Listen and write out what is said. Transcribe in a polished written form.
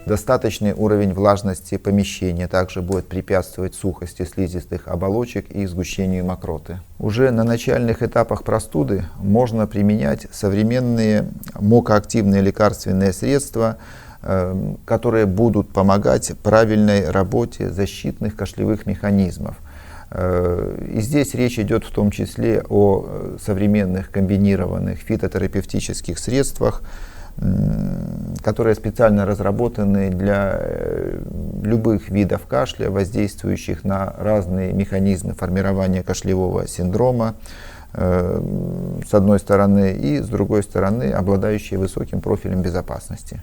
Достаточный уровень влажности помещения также будет препятствовать сухости слизистых оболочек и сгущению мокроты. Уже на начальных этапах простуды можно применять современные мокоактивные лекарственные средства, которые будут помогать правильной работе защитных кашлевых механизмов. И здесь речь идет в том числе о современных комбинированных фитотерапевтических средствах, которые специально разработаны для любых видов кашля, воздействующих на разные механизмы формирования кашлевого синдрома, с одной стороны, и с другой стороны, обладающие высоким профилем безопасности.